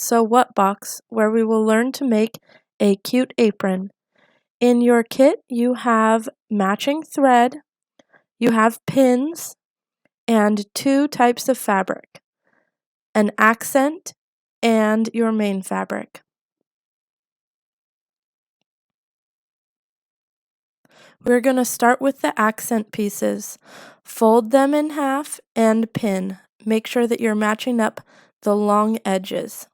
Sew What box, where we will learn to make a cute apron. In your kit, you have matching thread, you have pins, and two types of fabric, an accent and your main fabric. We're going to start with the accent pieces. Fold them in half and pin. Make sure that you're matching up the long edges.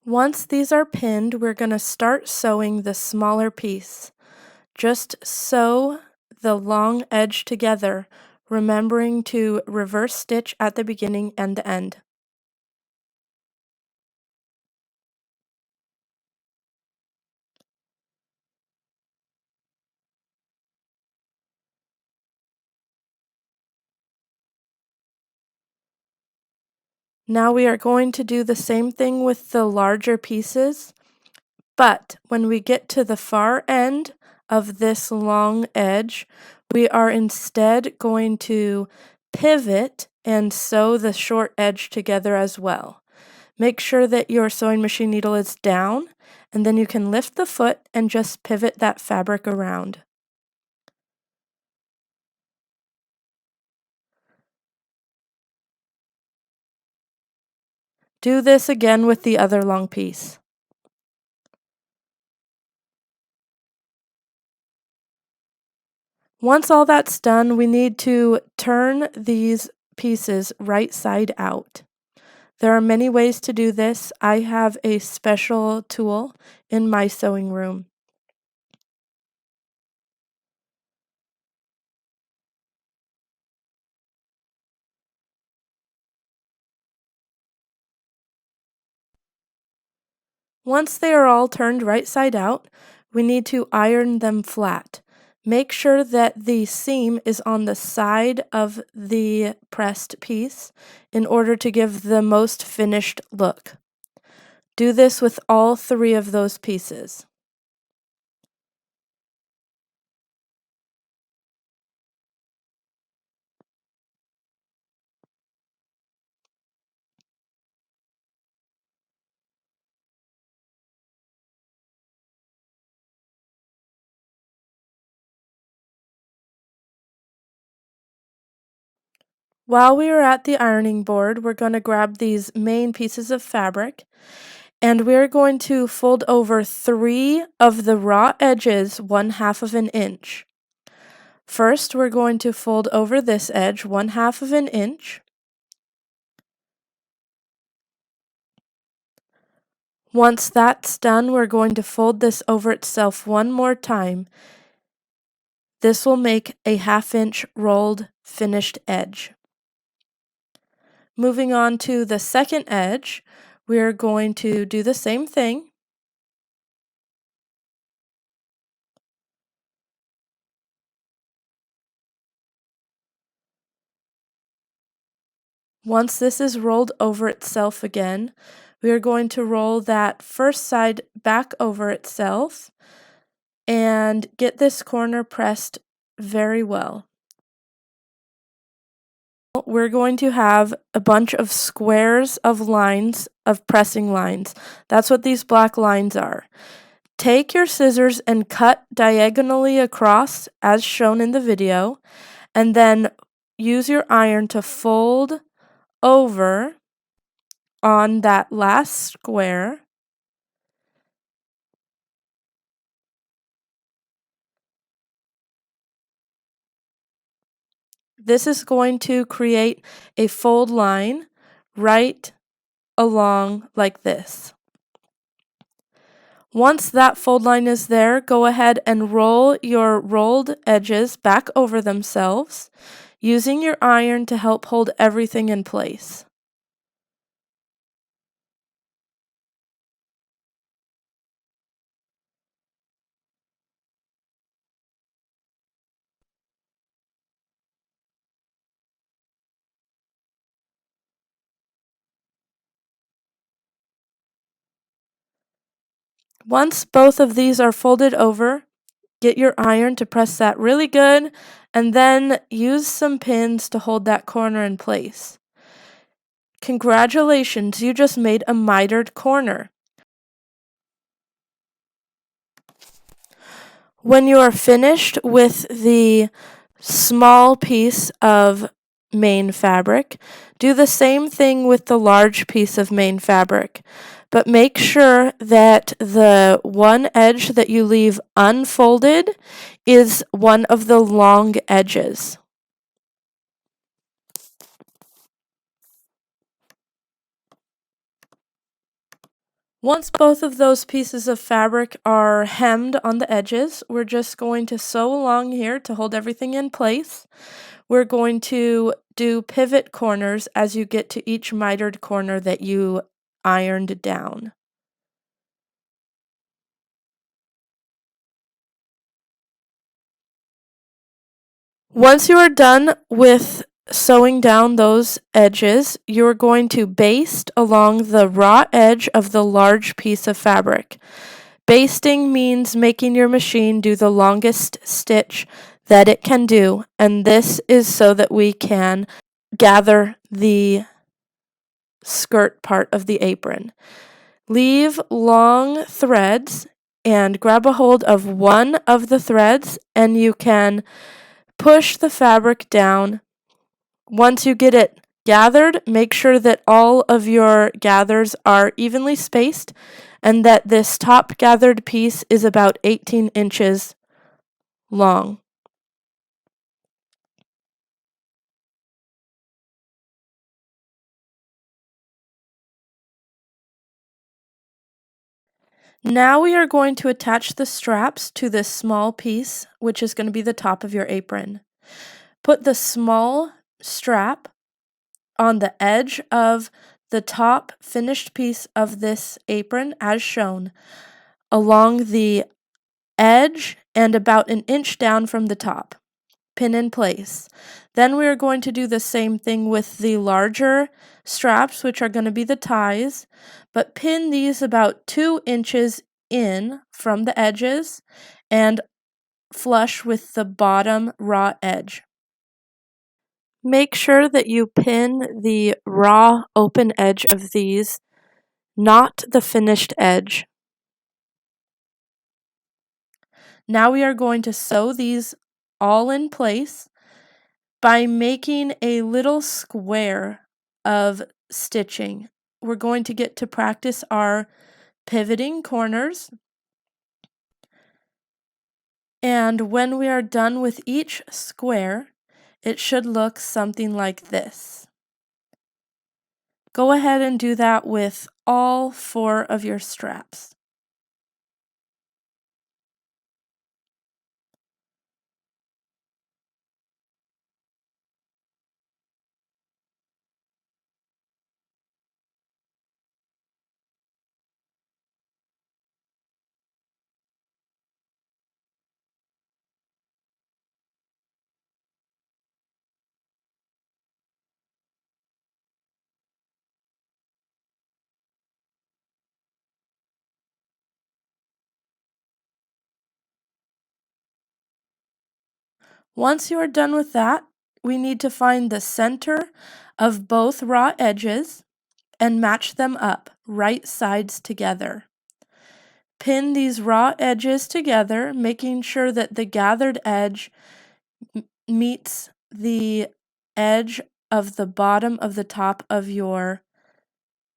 Once these are pinned, we're going to start sewing the smaller piece. Just sew the long edge together, remembering to reverse stitch at the beginning and the end. Now we are going to do the same thing with the larger pieces, but when we get to the far end of this long edge, we are instead going to pivot and sew the short edge together as well. Make sure that your sewing machine needle is down, and then you can lift the foot and just pivot that fabric around. Do this again with the other long piece. Once all that's done, we need to turn these pieces right side out. There are many ways to do this. I have a special tool in my sewing room. Once they are all turned right side out, we need to iron them flat. Make sure that the seam is on the side of the pressed piece in order to give the most finished look. Do this with all three of those pieces. While we are at the ironing board, we're going to grab these main pieces of fabric and we're going to fold over 3 of the raw edges 1/2 of an inch. First, we're going to fold over this edge 1/2 of an inch. Once that's done, we're going to fold this over itself one more time. This will make a 1/2 inch rolled finished edge. Moving on to the second edge, we're going to do the same thing. Once this is rolled over itself again, we are going to roll that first side back over itself and get this corner pressed very well. We're going to have a bunch of squares of lines, of pressing lines. That's what these black lines are. Take your scissors and cut diagonally across as shown in the video, and then use your iron to fold over on that last square. This is going to create a fold line right along like this. Once that fold line is there, go ahead and roll your rolled edges back over themselves, using your iron to help hold everything in place. Once both of these are folded over, get your iron to press that really good, and then use some pins to hold that corner in place. Congratulations, you just made a mitered corner. When you are finished with the small piece of main fabric, do the same thing with the large piece of main fabric, but make sure that the one edge that you leave unfolded is one of the long edges. Once both of those pieces of fabric are hemmed on the edges, we're just going to sew along here to hold everything in place. We're going to do pivot corners as you get to each mitered corner that you ironed down. Once you are done with sewing down those edges, you're going to baste along the raw edge of the large piece of fabric. Basting means making your machine do the longest stitch that it can do, and this is so that we can gather the skirt part of the apron. Leave long threads and grab a hold of one of the threads, and you can push the fabric down. Once you get it gathered, make sure that all of your gathers are evenly spaced and that this top gathered piece is about 18 inches long. Now we are going to attach the straps to this small piece, which is going to be the top of your apron. Put the small strap on the edge of the top finished piece of this apron as shown, along the edge and about an inch down from the top. Pin in place. Then we are going to do the same thing with the larger straps, which are going to be the ties, but pin these about 2 inches in from the edges and flush with the bottom raw edge. Make sure that you pin the raw open edge of these, not the finished edge. Now we are going to sew these all in place by making a little square of stitching. We're going to get to practice our pivoting corners. And when we are done with each square, it should look something like this. Go ahead and do that with all 4 of your straps. Once you are done with that, we need to find the center of both raw edges and match them up, right sides together. Pin these raw edges together, making sure that the gathered edge meets the edge of the bottom of the top of your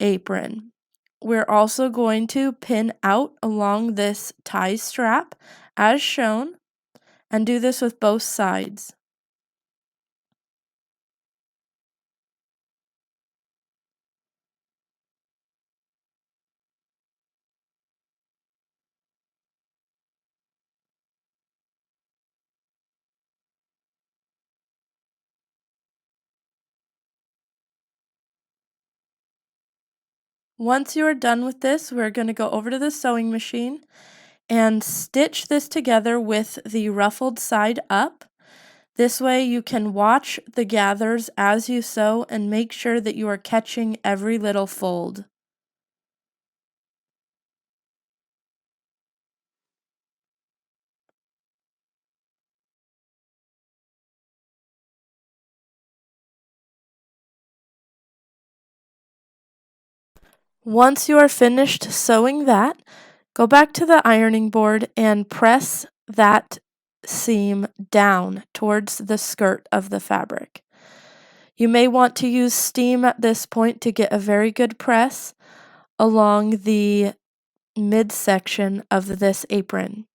apron. We're also going to pin out along this tie strap as shown and do this with both sides. Once you are done with this, we're going to go over to the sewing machine and stitch this together with the ruffled side up. This way you can watch the gathers as you sew and make sure that you are catching every little fold. Once you are finished sewing that, go back to the ironing board and press that seam down towards the skirt of the fabric. You may want to use steam at this point to get a very good press along the midsection of this apron.